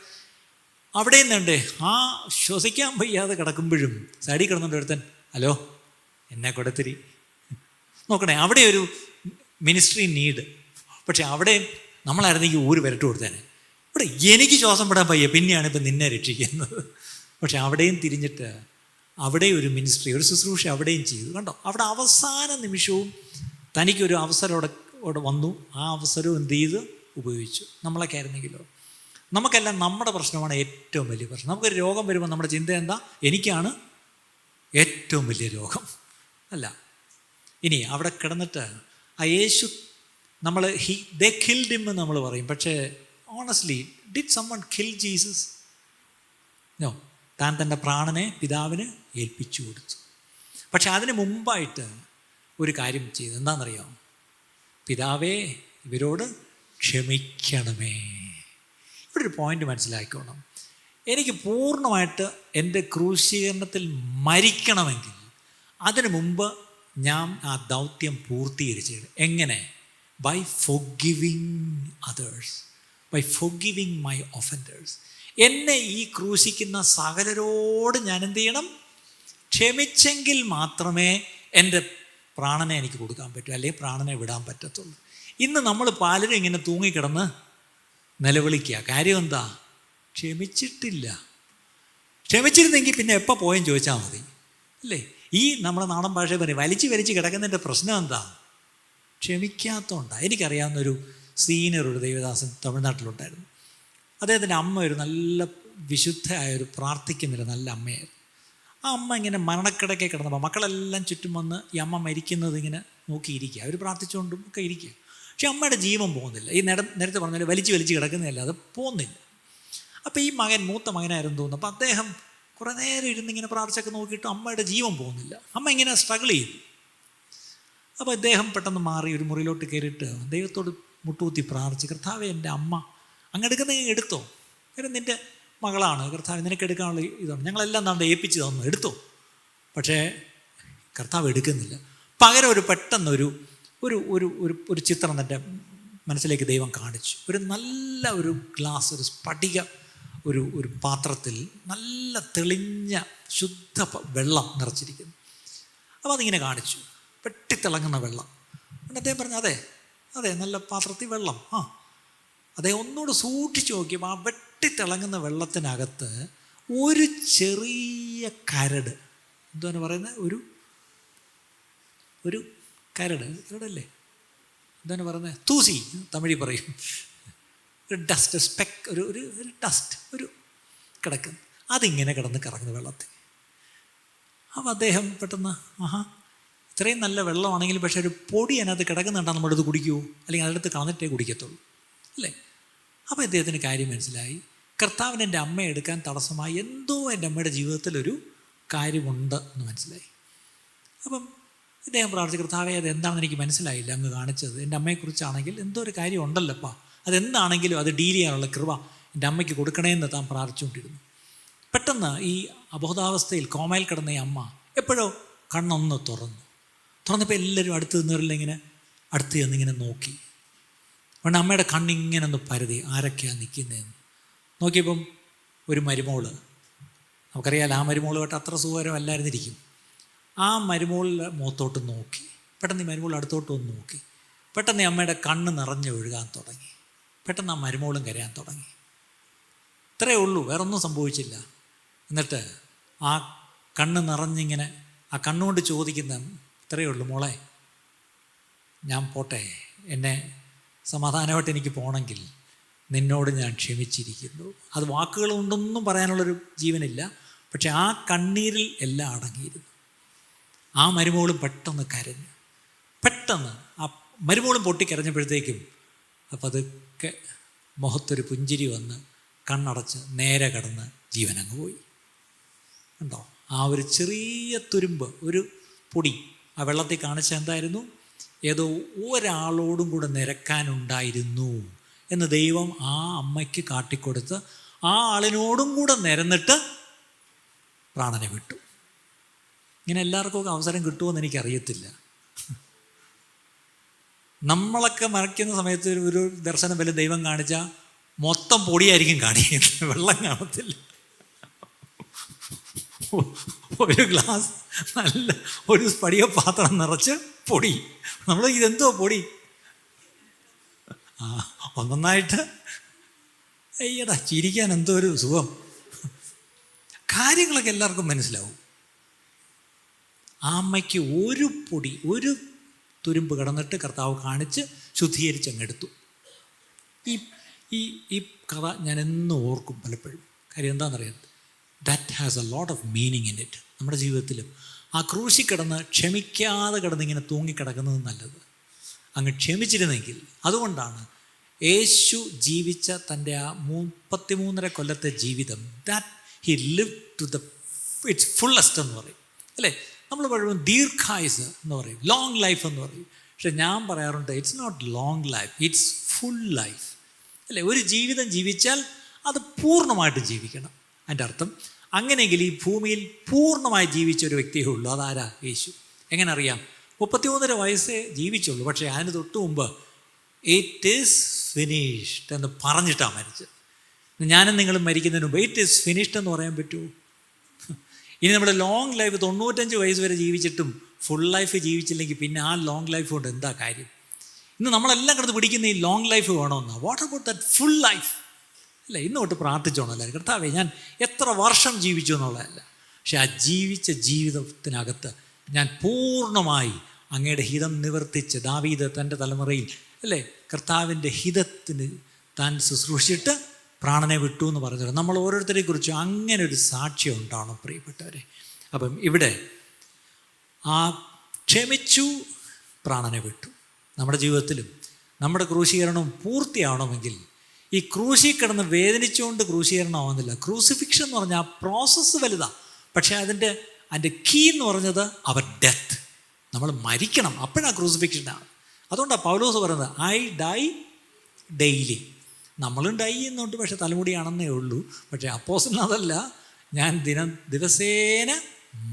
അവിടെ നിന്നുണ്ട്. ആ ശ്വസിക്കാൻ വയ്യാതെ കിടക്കുമ്പോഴും സൈഡിൽ കിടന്നുകൊണ്ട് ഒരുത്തൻ, ഹലോ എന്നെ കൊടുത്തിരി നോക്കണേ. അവിടെ ഒരു മിനിസ്ട്രി നീഡ്. പക്ഷെ അവിടെ നമ്മളായിരുന്നെങ്കിൽ ഊര് വരട്ട് കൊടുത്തേനെ. ഇവിടെ എനിക്ക് ശ്വാസം വിടാൻ വയ്യ, പിന്നെയാണ് ഇപ്പം നിന്നെ രക്ഷിക്കുന്നത്. പക്ഷെ അവിടെയും തിരിഞ്ഞിട്ട് അവിടെ ഒരു മിനിസ്ട്രി, ഒരു ശുശ്രൂഷ അവിടെയും ചെയ്തു. കണ്ടോ? അവിടെ അവസാന നിമിഷവും തനിക്കൊരു അവസരം അവിടെ വന്നു. ആ അവസരവും എന്ത് ചെയ്ത് ഉപയോഗിച്ചു. നമ്മളൊക്കെ ആയിരുന്നെങ്കിലോ? നമുക്കെല്ലാം നമ്മുടെ പ്രശ്നമാണ് ഏറ്റവും വലിയ പ്രശ്നം. നമുക്കൊരു രോഗം വരുമ്പോൾ നമ്മുടെ ചിന്ത എന്താ? എനിക്കാണ് ഏറ്റവും വലിയ രോഗം, അല്ല. ഇനി അവിടെ കിടന്നിട്ട് ആ യേശു നമ്മൾ ദേ കിൽഡ് ഹിം എന്ന് നമ്മൾ പറയും. പക്ഷേ honestly did someone kill Jesus? No. താൻ തൻ്റെ പ്രാണനെ പിതാവിന് ഏൽപ്പിച്ചു കൊടുത്തു. പക്ഷെ അതിന് മുമ്പായിട്ട് ഒരു കാര്യം ചെയ്തു. എന്താണെന്നറിയാമോ? പിതാവേ, ഇവരോട് ക്ഷമിക്കണമേ. ഇവിടെ ഒരു പോയിന്റ് മനസ്സിലാക്കണം. എനിക്ക് പൂർണ്ണമായിട്ട് എൻ്റെ ക്രൂശീകരണത്തിൽ മരിക്കണമെങ്കിൽ അതിനു മുമ്പ് ഞാൻ ആ ദൗത്യം പൂർത്തീകരിച്ചു. എങ്ങനെ? By forgiving others, by forgiving my offenders. എന്നെ ഈ ക്രൂശിക്കുന്ന സകലരോട് ഞാൻ എന്ത് ചെയ്യണം? ക്ഷമിച്ചെങ്കിൽ മാത്രമേ എൻ്റെ പ്രാണനെ എനിക്ക് കൊടുക്കാൻ പറ്റൂ, അല്ലെങ്കിൽ പ്രാണനെ വിടാൻ പറ്റത്തുള്ളൂ. ഇന്ന് നമ്മൾ പലരും ഇങ്ങനെ തൂങ്ങിക്കിടന്ന് നിലവിളിക്കുക. കാര്യം എന്താ? ക്ഷമിച്ചിട്ടില്ല. ക്ഷമിച്ചിരുന്നെങ്കിൽ പിന്നെ എപ്പോൾ പോയെന്ന് ചോദിച്ചാൽ മതി, അല്ലേ? ഈ നമ്മുടെ നാടൻ ഭാഷ പറയും വലിച്ച് കിടക്കുന്നതിൻ്റെ പ്രശ്നം എന്താ? ക്ഷമിക്കാത്തതുകൊണ്ടാണ്. എനിക്കറിയാവുന്നൊരു സീനിയർ ഒരു ദൈവദാസൻ തമിഴ്നാട്ടിലുണ്ടായിരുന്നു. അദ്ദേഹത്തിൻ്റെ അമ്മ ഒരു നല്ല വിശുദ്ധയായൊരു പ്രാർത്ഥിക്കുന്നില്ല നല്ല അമ്മയായിരുന്നു. ആ അമ്മ ഇങ്ങനെ മരണക്കിടക്കെ കിടന്നപ്പോൾ മക്കളെല്ലാം ചുറ്റും വന്ന് ഈ അമ്മ മരിക്കുന്നത് ഇങ്ങനെ നോക്കിയിരിക്കുക. അവർ പ്രാർത്ഥിച്ചുകൊണ്ടും ഒക്കെ ഇരിക്കുക. പക്ഷെ അമ്മയുടെ ജീവൻ പോകുന്നില്ല. ഈ നേരത്തെ പറഞ്ഞാൽ വലിച്ച് കിടക്കുന്നതല്ല, അത് പോകുന്നില്ല. അപ്പോൾ ഈ മൂത്ത മകനായിരുന്നു തോന്നുന്നു. അപ്പോൾ അദ്ദേഹം കുറേ നേരം ഇരുന്നിങ്ങനെ പ്രാർത്ഥിച്ചൊക്കെ നോക്കിയിട്ട് അമ്മയുടെ ജീവൻ പോകുന്നില്ല. അമ്മ ഇങ്ങനെ സ്ട്രഗിൾ ചെയ്തു. അപ്പോൾ അദ്ദേഹം പെട്ടെന്ന് മാറി ഒരു മുറിയിലോട്ട് കയറിയിട്ട് ദൈവത്തോട് മുട്ടുകുത്തി പ്രാർത്ഥിച്ച്, കർത്താവേ, എൻ്റെ അമ്മ അങ്ങ് എടുക്കുന്ന എടുത്തോ, കാര്യം നിൻ്റെ മകളാണ്, കർത്താവ് നിനക്ക് എടുക്കാനുള്ള ഇതാണ്, ഞങ്ങളെല്ലാം നമ്മുടെ ഏൽപ്പിച്ച് തന്നു, എടുത്തോ. പക്ഷേ കർത്താവ് എടുക്കുന്നില്ല. പകരം പെട്ടെന്നൊരു ഒരു ഒരു ഒരു ഒരു ചിത്രം തൻ്റെ മനസ്സിലേക്ക് ദൈവം കാണിച്ചു. ഒരു നല്ല ഒരു ഗ്ലാസ്, ഒരു സ്ഫടിക ഒരു പാത്രത്തിൽ നല്ല തെളിഞ്ഞ ശുദ്ധ വെള്ളം നിറച്ചിരിക്കുന്നു. അപ്പോൾ അതിങ്ങനെ കാണിച്ചു, വെട്ടിത്തിളങ്ങുന്ന വെള്ളം. അദ്ദേഹം പറഞ്ഞു, അതെ നല്ല പാത്രത്തിൽ വെള്ളം. അദ്ദേഹം ഒന്നുകൂടെ സൂക്ഷിച്ച് നോക്കിയപ്പോൾ ആ വെട്ടിത്തിളങ്ങുന്ന വെള്ളത്തിനകത്ത് ഒരു ചെറിയ കരട്, എന്താണ് പറയുന്നത്, ഒരു കരടല്ലേ, എന്താണ് പറയുന്നത്, തൂസി തമിഴിൽ പറയും, ഒരു ഡസ്റ്റ് സ്പെക്ക്, ഒരു ഡസ്റ്റ് കിടക്കുന്നു. അതിങ്ങനെ കിടന്ന് കറങ്ങുന്ന വെള്ളത്തിൽ. അപ്പോൾ അദ്ദേഹം പെട്ടെന്ന് ഇത്രയും നല്ല വെള്ളമാണെങ്കിലും പക്ഷേ ഒരു പൊടി അതിനകത്ത് കിടക്കുന്നുണ്ടാകും, നമ്മളെടുത്ത് കുടിക്കുമോ, അല്ലെങ്കിൽ അതെടുത്ത് കളഞ്ഞിട്ടേ കുടിക്കത്തുള്ളൂ, അല്ലേ? അപ്പോൾ അദ്ദേഹത്തിന് കാര്യം മനസ്സിലായി. കർത്താവിന് എൻ്റെ അമ്മയെ എടുക്കാൻ തടസ്സമായി എന്തോ എൻ്റെ അമ്മയുടെ ജീവിതത്തിലൊരു കാര്യമുണ്ട് എന്ന് മനസ്സിലായി. അപ്പം ഇദ്ദേഹം പ്രാർത്ഥിച്ചു, കർത്താവേ, അത് എന്താണെന്ന് എനിക്ക് മനസ്സിലായില്ല അങ്ങ് കാണിച്ചത്. എൻ്റെ അമ്മയെക്കുറിച്ചാണെങ്കിൽ എന്തോ ഒരു കാര്യം ഉണ്ടല്ലപ്പാ, അതെന്താണെങ്കിലും അത് ഡീൽ ചെയ്യാനുള്ള കൃപ എൻ്റെ അമ്മയ്ക്ക് കൊടുക്കണേന്ന് താൻ പ്രാർത്ഥിച്ചുകൊണ്ടിരുന്നു. പെട്ടെന്ന് ഈ അബോധാവസ്ഥയിൽ കോമയിൽ കിടന്ന ഈ അമ്മ എപ്പോഴോ കണ്ണൊന്ന് തുറന്നപ്പോൾ എല്ലാവരും അടുത്ത് നിന്നവരെല്ലാം ഇങ്ങനെ അടുത്ത് ചെന്നിങ്ങനെ നോക്കി. അതുകൊണ്ട് അമ്മയുടെ കണ്ണിങ്ങനെ ഒന്ന് പരതി, ആരൊക്കെയാണ് നിൽക്കുന്നതെന്ന് നോക്കിയപ്പം ഒരു മരുമോള്, നമുക്കറിയാമല്ലോ ആ മരുമോളുമായിട്ട് അത്ര സുഖകരമല്ലായിരുന്നിരിക്കും. ആ മരുമോളിൻ്റെ മുഖത്തോട്ട് നോക്കി. പെട്ടെന്ന് ഈ മരുമോൾ അടുത്തോട്ട് ഒന്ന് നോക്കി. പെട്ടെന്ന് ഈ അമ്മയുടെ കണ്ണ് നിറഞ്ഞ് ഒഴുകാൻ തുടങ്ങി. പെട്ടെന്ന് ആ മരുമോളും കരയാൻ തുടങ്ങി. ഇത്രയേ ഉള്ളൂ, വേറൊന്നും സംഭവിച്ചില്ല. എന്നിട്ട് ആ കണ്ണ് നിറഞ്ഞിങ്ങനെ ആ കണ്ണുകൊണ്ട് ചോദിക്കുന്ന ഇത്രയേ ഉള്ളൂ, മോളെ ഞാൻ പോട്ടെ, എന്നെ സമാധാനമായിട്ട് എനിക്ക് പോകണമെങ്കിൽ നിന്നോട് ഞാൻ ക്ഷമിച്ചിരിക്കുന്നു. അത് വാക്കുകൾ കൊണ്ടൊന്നും പറയാനുള്ളൊരു ജീവനില്ല, പക്ഷെ ആ കണ്ണീരിൽ എല്ലാം അടങ്ങിയിരുന്നു. ആ മരുമോളും പെട്ടെന്ന് കരഞ്ഞു. പെട്ടെന്ന് ആ മരുമോളും പൊട്ടിക്കരഞ്ഞപ്പോഴത്തേക്കും അപ്പം അതൊക്കെ മുഖത്തൊരു പുഞ്ചിരി വന്ന് കണ്ണടച്ച് നേരെ കടന്ന് ജീവനങ്ങ് പോയി. കണ്ടോ? ആ ഒരു ചെറിയ തുരുമ്പ്, ഒരു പൊടി ആ വെള്ളത്തിൽ കാണിച്ച എന്തായിരുന്നു? ഏതോ ഒരാളോടും കൂടെ നിരക്കാനുണ്ടായിരുന്നു എന്ന് ദൈവം ആ അമ്മയ്ക്ക് കാട്ടിക്കൊടുത്ത് ആ ആളിനോടും കൂടെ നിരന്നിട്ട് പ്രാണനെ വിട്ടു. ഇങ്ങനെ എല്ലാവർക്കും അവസരം കിട്ടുമെന്ന് എനിക്കറിയത്തില്ല. നമ്മളൊക്കെ മറയ്ക്കുന്ന സമയത്ത് ഒരു ദർശനം വല്ല ദൈവം കാണിച്ചാൽ മൊത്തം പൊടിയായിരിക്കും കാണിക്കുന്നത്, വെള്ളം കാണത്തില്ല. ഒരു ഗ്ലാസ് നല്ല ഒരു സ്പടിക പാത്രം നിറച്ച് പൊടി, നമ്മൾ ഇതെന്തോ പൊടി, ഒന്നൊന്നായിട്ട് അയ്യടാ ചിരിക്കാൻ എന്തോ ഒരു സുഖം. കാര്യങ്ങളൊക്കെ എല്ലാവർക്കും മനസ്സിലാവും. ആ അമ്മയ്ക്ക് ഒരു പൊടി, ഒരു തുരുമ്പ് കിടന്നിട്ട് കർത്താവ് കാണിച്ച് ശുദ്ധീകരിച്ച് അങ്ങെടുത്തു. ഈ കഥ ഞാൻ എന്നും ഓർക്കും പലപ്പോഴും. കാര്യം എന്താണെന്നറിയാം, that has a lot of meaning in it. നമ്മുടെ ജീവിതത്തിലും ആ ക്രൂശിൽ കിടന്ന് ക്ഷമിക്കാതെ കിടന്നിങ്ങനെ തൂങ്ങിക്കിടക്കുന്നത് നല്ലത്. അങ്ങ് ക്ഷമിച്ചിരുന്നെങ്കിൽ. അതുകൊണ്ടാണ് യേശു ജീവിച്ച തൻ്റെ ആ 33.5 കൊല്ലത്തെ ജീവിതം, that he live to the it's fullest എന്ന് പറയും അല്ലേ. നമ്മൾ പലരും ദീർഘായുസ് എന്ന് പറയും, ലോങ് ലൈഫ് എന്ന് പറയും. പക്ഷെ ഞാൻ പറയാറുണ്ട്, it's not long life, it's full life അല്ലേ. ഒരു ജീവിതം ജീവിച്ചാൽ അത് പൂർണ്ണമായിട്ട് ജീവിക്കണം. അതിൻ്റെ അർത്ഥം അങ്ങനെയെങ്കിൽ ഈ ഭൂമിയിൽ പൂർണ്ണമായി ജീവിച്ച ഒരു വ്യക്തിയേ ഉള്ളൂ. അതാരാ? യേശു. എങ്ങനെ അറിയാം? 33 വയസ്സേ ജീവിച്ചുള്ളൂ. പക്ഷേ അതിന് തൊട്ട് മുമ്പ് ഇറ്റ് ഈസ് ഫിനിഷ്ഡ് എന്ന് പറഞ്ഞിട്ടാണ് മരിച്ചത്. ഞാനും നിങ്ങളും മരിക്കുന്നതിന് മുമ്പ് ഇറ്റ് ഈസ് ഫിനിഷ്ഡ് എന്ന് പറയാൻ പറ്റുമോ? ഇനി നമ്മുടെ ലോങ് ലൈഫ് 95 വയസ്സ് വരെ ജീവിച്ചിട്ടും ഫുൾ ലൈഫ് ജീവിച്ചില്ലെങ്കിൽ പിന്നെ ആ ലോങ് ലൈഫ് കൊണ്ട് എന്താ കാര്യം? ഇന്ന് നമ്മളെല്ലാം കിടന്ന് പിടിക്കുന്ന ഈ ലോങ് ലൈഫ് വേണമെന്നാണ്. What about that full life അല്ലേ? ഇന്ന് തൊട്ട് പ്രാർത്ഥിച്ചോണം എല്ലാവരും, കർത്താവേ ഞാൻ എത്ര വർഷം ജീവിച്ചു എന്നുള്ളതല്ല, പക്ഷെ ആ ജീവിച്ച ജീവിതത്തിനകത്ത് ഞാൻ പൂർണ്ണമായി അങ്ങയുടെ ഹിതം നിവർത്തിച്ച്, ദാവീദ് തൻ്റെ തലമുറയിൽ അല്ലേ കർത്താവിൻ്റെ ഹിതത്തിന് താൻ ശുശ്രൂഷിച്ചിട്ട് പ്രാണനെ വിട്ടു എന്ന് പറഞ്ഞത്. നമ്മൾ ഓരോരുത്തരെക്കുറിച്ചും അങ്ങനെ ഒരു സാക്ഷ്യം ഉണ്ടാവണം പ്രിയപ്പെട്ടവരെ. അപ്പം ഇവിടെ ആ ക്ഷമിച്ചു, പ്രാണനെ വിട്ടു. നമ്മുടെ ജീവിതത്തിലും നമ്മുടെ ക്രൂശീകരണവും പൂർത്തിയാവണമെങ്കിൽ ഈ ക്രൂശി കിടന്ന് വേദനിച്ചുകൊണ്ട് ക്രൂശീകരണം ആവുന്നില്ല. ക്രൂസിഫിക്ഷൻ എന്ന് പറഞ്ഞാൽ ആ പ്രോസസ്സ് വലുതാണ്, പക്ഷേ അതിൻ്റെ കീ എന്ന് പറഞ്ഞത് അവർ ഡെത്ത്. നമ്മൾ മരിക്കണം, അപ്പോഴാണ് ക്രൂസിഫിക്ഷനാണ്. അതുകൊണ്ടാണ് പൗലോസ് പറയുന്നത് ഐ ഡൈ ഡെയിലി. നമ്മളും ഡൈ ചെയ്യുന്നുണ്ട്, പക്ഷേ തലമുടിയാണെന്നേ ഉള്ളൂ. പക്ഷേ അപ്പോസ്തലൻ അതല്ല, ഞാൻ ദിവസേന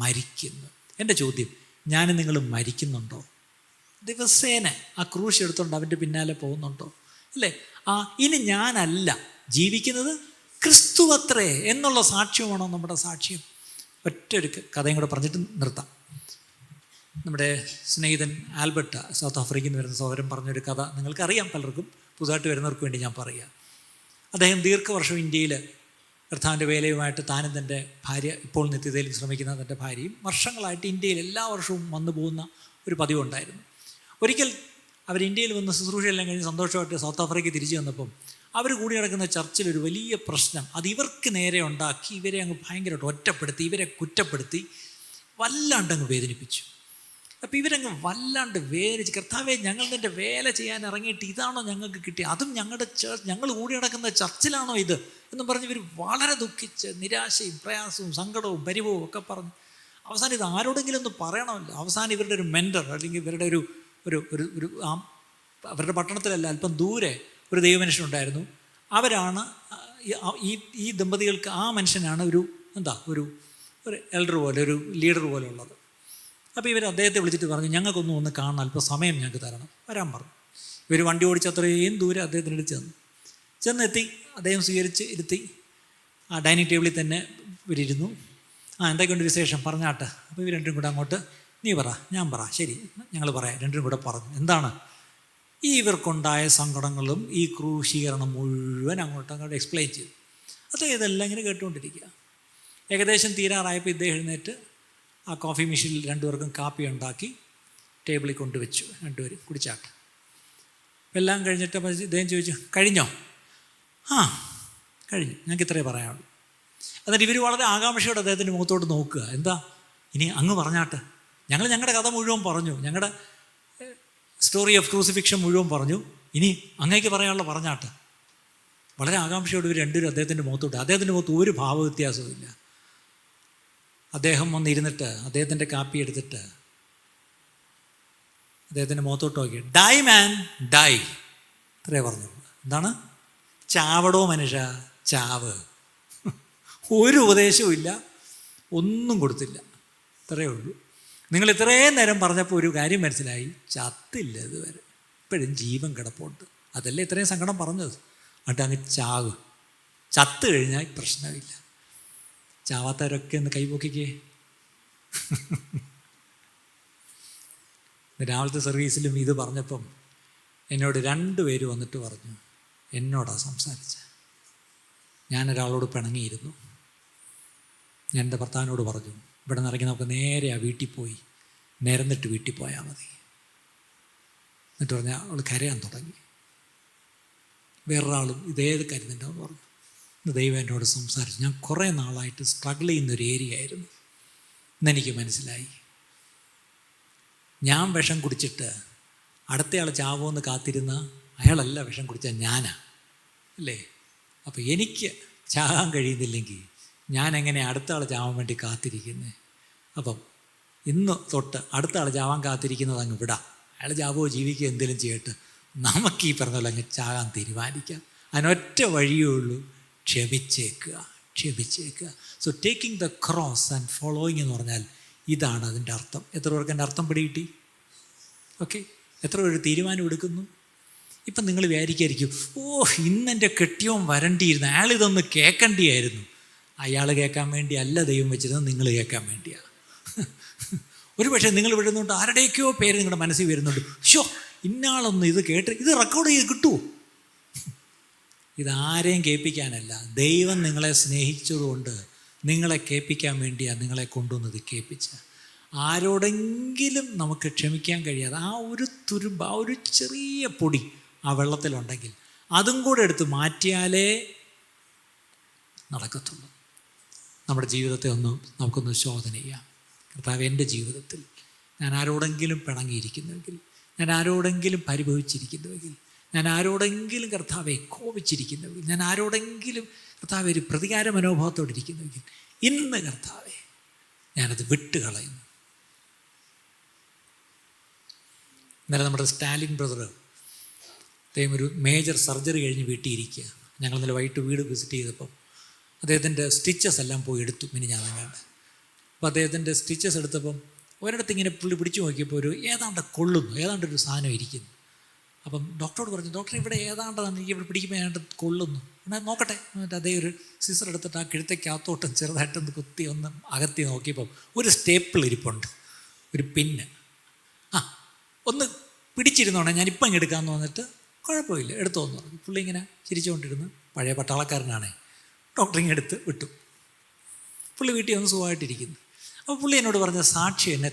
മരിക്കുന്നു. എൻ്റെ ചോദ്യം, ഞാനും നിങ്ങൾ മരിക്കുന്നുണ്ടോ? ദിവസേന ആ ക്രൂശ് എടുത്തുകൊണ്ട് അവൻ്റെ പിന്നാലെ പോകുന്നുണ്ടോ അല്ലേ? ഇനി ഞാനല്ല ജീവിക്കുന്നത്, ക്രിസ്തു അത്രേ എന്നുള്ള സാക്ഷ്യമാണോ നമ്മുടെ സാക്ഷ്യം? ഒറ്റൊരു കഥയും കൂടെ പറഞ്ഞിട്ട് നിർത്താം. നമ്മുടെ സ്നേഹിതൻ ആൽബർട്ട്, സൗത്ത് ആഫ്രിക്കയിൽ നിന്ന് വരുന്ന സഹോദരൻ പറഞ്ഞൊരു കഥ നിങ്ങൾക്കറിയാം, പലർക്കും പുതുതായിട്ട് വരുന്നവർക്ക് വേണ്ടി ഞാൻ പറയുക. അദ്ദേഹം ദീർഘവർഷം ഇന്ത്യയിൽ കർത്താവിൻ്റെ വേലയുമായിട്ട് താനും തൻ്റെ ഭാര്യ, ഇപ്പോൾ നിത്യതയിൽ ശ്രമിക്കുന്ന തൻ്റെ ഭാര്യയും വർഷങ്ങളായിട്ട് ഇന്ത്യയിൽ എല്ലാ വർഷവും വന്നു പോകുന്ന ഒരു പതിവുണ്ടായിരുന്നു. ഒരിക്കൽ അവർ ഇന്ത്യയിൽ വന്ന് ശുശ്രൂഷയെല്ലാം കഴിഞ്ഞ് സന്തോഷമായിട്ട് സൗത്ത് ആഫ്രിക്കയിൽ തിരിച്ചു വന്നപ്പം അവർ കൂടി നടക്കുന്ന ചർച്ചിലൊരു വലിയ പ്രശ്നം അത് ഇവർക്ക് നേരെ ഉണ്ടാക്കി, ഇവരെ അങ്ങ് ഭയങ്കരമായിട്ട് ഒറ്റപ്പെടുത്തി, ഇവരെ കുറ്റപ്പെടുത്തി വല്ലാണ്ടങ്ങ് വേദനിപ്പിച്ചു. അപ്പോൾ ഇവരങ്ങ് വല്ലാണ്ട് വേദനിച്ച്, കർത്താവേ ഞങ്ങൾ നിൻ്റെ വേല ചെയ്യാൻ ഇറങ്ങിയിട്ട് ഇതാണോ ഞങ്ങൾക്ക് കിട്ടിയത്? അതും ഞങ്ങളുടെ ഞങ്ങൾ കൂടി നടക്കുന്ന ചർച്ചിലാണോ ഇത് എന്നും പറഞ്ഞ് ഇവർ വളരെ ദുഃഖിച്ച് നിരാശയും പ്രയാസവും സങ്കടവും പരിഭവവും ഒക്കെ പറഞ്ഞ് അവസാനം ഇത് ആരോടെങ്കിലും ഒന്ന് പറയണമല്ലോ. അവസാനം ഇവരുടെ ഒരു മെൻറ്റർ അല്ലെങ്കിൽ ഇവരുടെ ഒരു ഒരു ഒരു അവരുടെ പട്ടണത്തിലല്ല, അല്പം ദൂരെ ഒരു ദൈവമനുഷ്യനുണ്ടായിരുന്നു. അവരാണ് ഈ ദമ്പതികൾക്ക്, ആ മനുഷ്യനാണ് ഒരു ഒരു എൽഡർ പോലെ, ഒരു ലീഡർ പോലെ ഉള്ളത്. അപ്പോൾ ഇവർ അദ്ദേഹത്തെ വിളിച്ചിട്ട് പറഞ്ഞു, ഞങ്ങൾക്കൊന്നും ഒന്ന് കാണണം, അല്പം സമയം ഞങ്ങൾക്ക് തരണം. വരാൻ പറഞ്ഞു. ഇവർ വണ്ടി ഓടിച്ച് അത്രയും ദൂരെ അദ്ദേഹത്തിൻ്റെ അടുത്ത് ചെന്നെത്തി. അദ്ദേഹം സ്വീകരിച്ച് ഇരുത്തി. ആ ഡൈനിങ് ടേബിളിൽ തന്നെ ഇവരിരുന്നു. എന്തൊക്കെയുണ്ട് വിശേഷം പറഞ്ഞാട്ടെ. അപ്പോൾ ഇവർ രണ്ടും കൂടെ അങ്ങോട്ട്, നീ പറ ഞാൻ പറ, ശരി ഞങ്ങൾ പറയാം, രണ്ടും കൂടെ പറഞ്ഞു. എന്താണ് ഇവർക്കുണ്ടായ സങ്കടങ്ങളും ഈ ക്രൂശീകരണം മുഴുവൻ അങ്ങോട്ട് എക്സ്പ്ലെയിൻ ചെയ്തു. അദ്ദേഹം ഇതെല്ലാം ഇങ്ങനെ കേട്ടുകൊണ്ടിരിക്കുക. ഏകദേശം തീരാറായപ്പോൾ ഇദ്ദേഹം എഴുന്നേറ്റ് ആ കോഫി മെഷീനിൽ രണ്ടുപേർക്കും കാപ്പി ഉണ്ടാക്കി ടേബിളിൽ കൊണ്ടുവച്ചു. രണ്ടുപേരും കുടിച്ചാട്ട്. എല്ലാം കഴിഞ്ഞിട്ട് ഇദ്ദേഹം ചോദിച്ചു, കഴിഞ്ഞോ? കഴിഞ്ഞു, ഞങ്ങൾക്ക് ഇത്രയേ പറയാനുള്ളൂ. എന്നിട്ട് ഇവർ വളരെ ആകാംക്ഷയോടെ അദ്ദേഹത്തിൻ്റെ മുഖത്തോട്ട് നോക്കുക. എന്താ ഇനി അങ്ങ് പറഞ്ഞാട്ട്? ഞങ്ങൾ ഞങ്ങളുടെ കഥ മുഴുവൻ പറഞ്ഞു, ഞങ്ങളുടെ സ്റ്റോറി ഓഫ് ക്രൂസിഫിക്ഷൻ മുഴുവൻ പറഞ്ഞു, ഇനി അങ്ങേക്ക് പറയാനുള്ള പറഞ്ഞാട്ട്. വളരെ ആകാംക്ഷയോട് ഇവർ രണ്ടുപേരും അദ്ദേഹത്തിൻ്റെ മുഖത്തോട്ട്. അദ്ദേഹത്തിൻ്റെ മുഖത്ത് ഒരു ഭാവവ്യത്യാസവും ഇല്ല. അദ്ദേഹം വന്നിരുന്നിട്ട് അദ്ദേഹത്തിൻ്റെ കാപ്പി എടുത്തിട്ട് അദ്ദേഹത്തിൻ്റെ മുഖത്തോട്ട് നോക്കി, ഡൈ മാൻ ഡൈ, ഇത്രേ പറഞ്ഞു. എന്താണ്? ചാവടോ മനുഷ്യ ചാവ്. ഒരു ഉപദേശവും ഇല്ല, ഒന്നും കൊടുത്തില്ല, ഇത്രയേ ഉള്ളൂ. നിങ്ങൾ ഇത്രയും നേരം പറഞ്ഞപ്പോൾ ഒരു കാര്യം മനസ്സിലായി, ചത്തില്ല ഇതുവരെ, ഇപ്പോഴും ജീവൻ കിടപ്പുണ്ട്. അതല്ലേ ഇത്രയും സങ്കടം പറഞ്ഞത്. എന്നിട്ട് അങ്ങ് ചാവ്. ചത്ത് കഴിഞ്ഞാൽ പ്രശ്നമില്ല. ചാവാത്തവരൊക്കെ ഒന്ന് കൈപോക്കിക്കേ. രാവിലത്തെ സർവീസിലും ഇത് പറഞ്ഞപ്പം എന്നോട് 2 പേര് വന്നിട്ട് പറഞ്ഞു, എന്നോടാണ് സംസാരിച്ച. ഞാനൊരാളോട് പിണങ്ങിയിരുന്നു. ഞാൻ എൻ്റെ ഭർത്താവിനോട് പറഞ്ഞു, ഇവിടെ നിന്ന് ഇറങ്ങി നമുക്ക് നേരെ ആ വീട്ടിൽ പോയി നിരന്നിട്ട് വീട്ടിൽ പോയാൽ മതി. എന്നിട്ട് പറഞ്ഞാൽ അവൾ കരയാൻ തുടങ്ങി. വേറൊരാളും ഇതേത് കരുതുന്നുണ്ടെന്ന് പറഞ്ഞു. ദൈവം എന്നോട് സംസാരിച്ചു. ഞാൻ കുറേ നാളായിട്ട് സ്ട്രഗിൾ ചെയ്യുന്നൊരു ഏരിയ ആയിരുന്നു. ഇന്നെനിക്ക് മനസ്സിലായി, ഞാൻ വിഷം കുടിച്ചിട്ട് അടുത്തയാൾ ചാവുമെന്ന് കാത്തിരുന്ന അയാളല്ല വിഷം കുടിച്ച ഞാനാ, അല്ലേ? അപ്പോൾ എനിക്ക് ചാകാൻ കഴിയുന്നില്ലെങ്കിൽ ഞാൻ എങ്ങനെ അടുത്ത ആൾ ചാവാൻ വേണ്ടി കാത്തിരിക്കുന്നത്? അപ്പം ഇന്ന് തൊട്ട് അടുത്ത ആൾ ചാവാൻ കാത്തിരിക്കുന്നത് അങ്ങ് വിടാം. അയാൾ ചാവോ ജീവിക്കുകയോ എന്തെങ്കിലും ചെയ്യട്ടെ, നമുക്ക് ഈ പറഞ്ഞ പോലെ അങ്ങ് ചാകാൻ തീരുമാനിക്കാം. അതിനൊറ്റ വഴിയേ ഉള്ളൂ, ക്ഷമിച്ചേക്കുക. So taking the cross and following എന്ന് പറഞ്ഞാൽ ഇതാണ് അതിൻ്റെ അർത്ഥം. എത്ര പേർക്ക് എൻ്റെ അർത്ഥം പിടികിട്ടി? ഓക്കെ, എത്ര പേര് തീരുമാനം എടുക്കുന്നു? ഇപ്പം നിങ്ങൾ വിചാരിക്കായിരിക്കും, ഇന്നെൻ്റെ കെട്ടിയോൻ വരണ്ടിയിരുന്നു, അയാൾ ഇതൊന്ന് കേൾക്കേണ്ടിയായിരുന്നു. അയാൾ കേൾക്കാൻ വേണ്ടി അല്ല ദൈവം വെച്ചിരുന്നത്, നിങ്ങൾ കേൾക്കാൻ വേണ്ടിയാണ്. ഒരു പക്ഷേ നിങ്ങൾ വിടുന്നുണ്ട്, ആരുടെയൊക്കെയോ പേര് നിങ്ങളുടെ മനസ്സിൽ വരുന്നുണ്ട്, ഇന്നാളൊന്ന് ഇത് കേട്ട് ഇത് റെക്കോർഡ് ചെയ്ത് കിട്ടുമോ? ഇതാരെയും കേൾപ്പിക്കാനല്ല, ദൈവം നിങ്ങളെ സ്നേഹിച്ചതുകൊണ്ട് നിങ്ങളെ കേൾപ്പിക്കാൻ വേണ്ടിയാണ് നിങ്ങളെ കൊണ്ടുവന്നത് കേൾപ്പിച്ച. ആരോടെങ്കിലും നമുക്ക് ക്ഷമിക്കാൻ കഴിയാതെ ആ ഒരു തുരുമ്പ്, ആ ഒരു ചെറിയ പൊടി ആ വെള്ളത്തിലുണ്ടെങ്കിൽ അതും കൂടെ എടുത്ത് മാറ്റിയാലേ നടക്കത്തുള്ളൂ. നമ്മുടെ ജീവിതത്തെ നമുക്കൊന്ന് ശോധന ചെയ്യാം. കർത്താവ്, എൻ്റെ ജീവിതത്തിൽ ഞാൻ ആരോടെങ്കിലും പിണങ്ങിയിരിക്കുന്നുവെങ്കിൽ, ഞാൻ ആരോടെങ്കിലും പരിഭവിച്ചിരിക്കുന്നുവെങ്കിൽ, ഞാൻ ആരോടെങ്കിലും കർത്താവെ കോപിച്ചിരിക്കുന്നുവെങ്കിൽ, ഞാൻ ആരോടെങ്കിലും കർത്താവെ ഒരു പ്രതികാര മനോഭാവത്തോടെ ഇരിക്കുന്നുവെങ്കിൽ, ഇന്ന് കർത്താവെ ഞാനത് വിട്ടുകളയുന്നു. ഇന്നലെ നമ്മുടെ സ്റ്റാലിൻ ബ്രദർ അദ്ദേഹം ഒരു മേജർ സർജറി കഴിഞ്ഞ് വീട്ടിൽ ഇരിക്കുക. ഞങ്ങൾ ഇന്നലെ വൈകിട്ട് വീട് വിസിറ്റ് ചെയ്തപ്പം അദ്ദേഹത്തിൻ്റെ സ്റ്റിച്ചസ് എല്ലാം പോയി എടുത്തു. ഞാൻ കണ്ട് അപ്പോൾ അദ്ദേഹത്തിൻ്റെ സ്റ്റിച്ചസ് എടുത്തപ്പം ഒരിടത്ത് ഇങ്ങനെ പുള്ളി പിടിച്ചു നോക്കിയപ്പോൾ ഒരു ഏതാണ്ടൊരു സാധനം ഇരിക്കുന്നു. അപ്പം ഡോക്ടറോട് പറഞ്ഞു, ഡോക്ടർ ഇവിടെ ഏതാണ്ടാണ് എനിക്ക് ഇവിടെ പിടിക്കുമ്പോൾ ഏതാണ്ട് കൊള്ളുന്നു, എന്നാൽ നോക്കട്ടെ. എന്നിട്ട് അതേ ഒരു സിസർ എടുത്തിട്ട് ആ കിഴുത്തേക്കകത്തോട്ടും ചെറുതായിട്ടൊന്ന് കുത്തി ഒന്ന് അകത്തി നോക്കിയപ്പം ഒരു സ്റ്റേപ്പിൾ ഇരിപ്പുണ്ട്, ഒരു പിന്ന്. ഒന്ന് പിടിച്ചിരുന്നോണേ, ഞാനിപ്പം ഇങ്ങ് എടുക്കാമെന്ന് വന്നിട്ട് കുഴപ്പമില്ല എടുത്തോന്ന് പറഞ്ഞു. പുള്ളി ഇങ്ങനെ ചിരിച്ചുകൊണ്ടിരുന്നു. പഴയ പട്ടാളക്കാരനാണേ. ഡോക്ടറിങ് എടുത്ത് വിട്ടു. പുള്ളി വീട്ടിൽ ഒന്ന് സുഖമായിട്ടിരിക്കുന്നു. അപ്പോൾ പുള്ളി എന്നോട് പറഞ്ഞ സാക്ഷി എന്നെ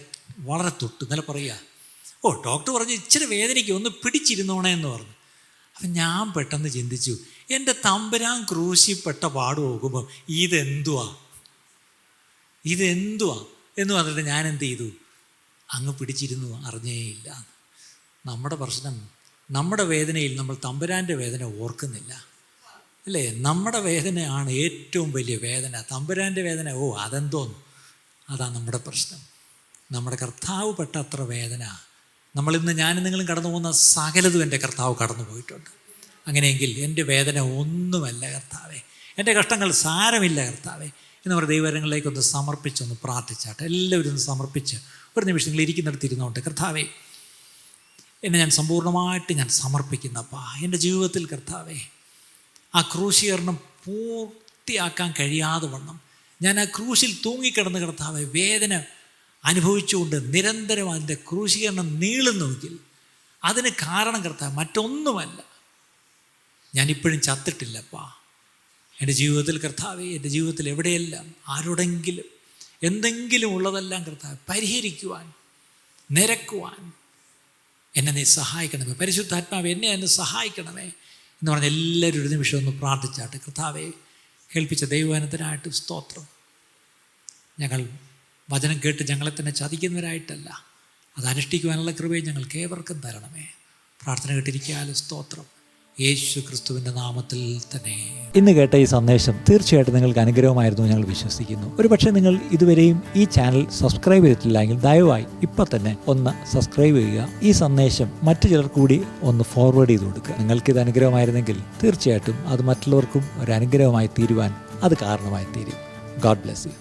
വളരെ തൊട്ടു. ഇന്നലെ പറയുക, ഡോക്ടർ പറഞ്ഞു ഇച്ചിരി വേദനയ്ക്ക് ഒന്ന് പിടിച്ചിരുന്നോണേ എന്ന് പറഞ്ഞു. അപ്പം ഞാൻ പെട്ടെന്ന് ചിന്തിച്ചു, എൻ്റെ തമ്പുരാൻ ക്രൂശിൽപ്പെട്ട പാട് നോക്കുമ്പോൾ ഇതെന്തുവാ എന്ന് പറഞ്ഞിട്ട് ഞാൻ എന്ത് ചെയ്തു, അങ്ങ് പിടിച്ചിരുന്നു, അറിഞ്ഞേയില്ല. നമ്മുടെ പ്രശ്നം, നമ്മുടെ വേദനയിൽ നമ്മൾ തമ്പുരാൻ്റെ വേദന ഓർക്കുന്നില്ല, അല്ലേ? നമ്മുടെ വേദനയാണ് ഏറ്റവും വലിയ വേദന. തമ്പുരാൻ്റെ വേദന അതെന്തോന്നു, അതാണ് നമ്മുടെ പ്രശ്നം. നമ്മുടെ കർത്താവ് പെട്ട അത്ര വേദന നമ്മളിന്ന് ഞാനും നിങ്ങളും കടന്നു പോകുന്ന സകലതും എൻ്റെ കർത്താവ് കടന്നു പോയിട്ടുണ്ട്. അങ്ങനെയെങ്കിൽ എൻ്റെ വേദന ഒന്നുമല്ല കർത്താവേ, എൻ്റെ കഷ്ടങ്ങൾ സാരമില്ല കർത്താവേ എന്ന് പറഞ്ഞ ദൈവകരങ്ങളിലേക്കൊന്ന് സമർപ്പിച്ചൊന്ന് പ്രാർത്ഥിച്ചാട്ടെ. എല്ലാവരും ഒന്ന് സമർപ്പിച്ച് ഒരു നിമിഷങ്ങൾ ഇരിക്കുന്നിടത്ത് ഇരുന്നോട്ടെ. കർത്താവേ, എന്നെ ഞാൻ സമ്പൂർണ്ണമായിട്ട് ഞാൻ സമർപ്പിക്കുന്നപ്പാ. എൻ്റെ ജീവിതത്തിൽ കർത്താവേ, ആ ക്രൂശീകരണം പൂർത്തിയാക്കാൻ കഴിയാതെ വണ്ണം ഞാൻ ആ ക്രൂശിൽ തൂങ്ങിക്കിടന്ന് കർത്താവേ വേദന അനുഭവിച്ചുകൊണ്ട് നിരന്തരം അതിൻ്റെ ക്രൂശീകരണം നീളുന്നുവെങ്കിൽ അതിന് കാരണം കർത്താവ് മറ്റൊന്നുമല്ല, ഞാനിപ്പോഴും ചത്തിട്ടില്ലപ്പാ. എൻ്റെ ജീവിതത്തിൽ കർത്താവേ, എൻ്റെ ജീവിതത്തിൽ എവിടെയെല്ലാം ആരോടെങ്കിലും എന്തെങ്കിലും ഉള്ളതെല്ലാം കർത്താവ് പരിഹരിക്കുവാൻ, നിരക്കുവാൻ എന്നെ നീ സഹായിക്കണമേ. പരിശുദ്ധാത്മാവ് എന്നെ സഹായിക്കണമേ എന്ന് പറഞ്ഞ് എല്ലാവരും ഒരു നിമിഷം ഒന്ന് പ്രാർത്ഥിച്ചാട്ടെ. കർത്താവെ, കേൾപ്പിച്ച ദൈവവചനത്തിനായിട്ട് സ്തോത്രം. ഞങ്ങൾ വചനം കേട്ട് ഞങ്ങളെ തന്നെ ചതിക്കുന്നവരായിട്ടല്ല, അത് അനുഷ്ഠിക്കുവാനുള്ള കൃപയെ ഞങ്ങൾക്ക് ഏവർക്കും തരണമേ. പ്രാർത്ഥന കേട്ടിരിക്കാലും സ്തോത്രം, യേശു ക്രിസ്തുവിൻ്റെ നാമത്തിൽ തന്നെ. ഇന്ന് കേട്ട ഈ സന്ദേശം തീർച്ചയായിട്ടും നിങ്ങൾക്ക് അനുഗ്രഹമായിരുന്നു ഞങ്ങൾ വിശ്വസിക്കുന്നു. ഒരുപക്ഷെ നിങ്ങൾ ഇതുവരെയും ഈ ചാനൽ സബ്സ്ക്രൈബ് ചെയ്തിട്ടില്ല എങ്കിൽ ദയവായി ഇപ്പം തന്നെ ഒന്ന് സബ്സ്ക്രൈബ് ചെയ്യുക. ഈ സന്ദേശം മറ്റു ചിലർ കൂടി ഒന്ന് ഫോർവേഡ് ചെയ്ത് കൊടുക്കുക. നിങ്ങൾക്കിത് അനുഗ്രഹമായിരുന്നെങ്കിൽ തീർച്ചയായിട്ടും അത് മറ്റുള്ളവർക്കും ഒരു അനുഗ്രഹമായി തീരുവാൻ അത് കാരണമായി തീരും. God bless you.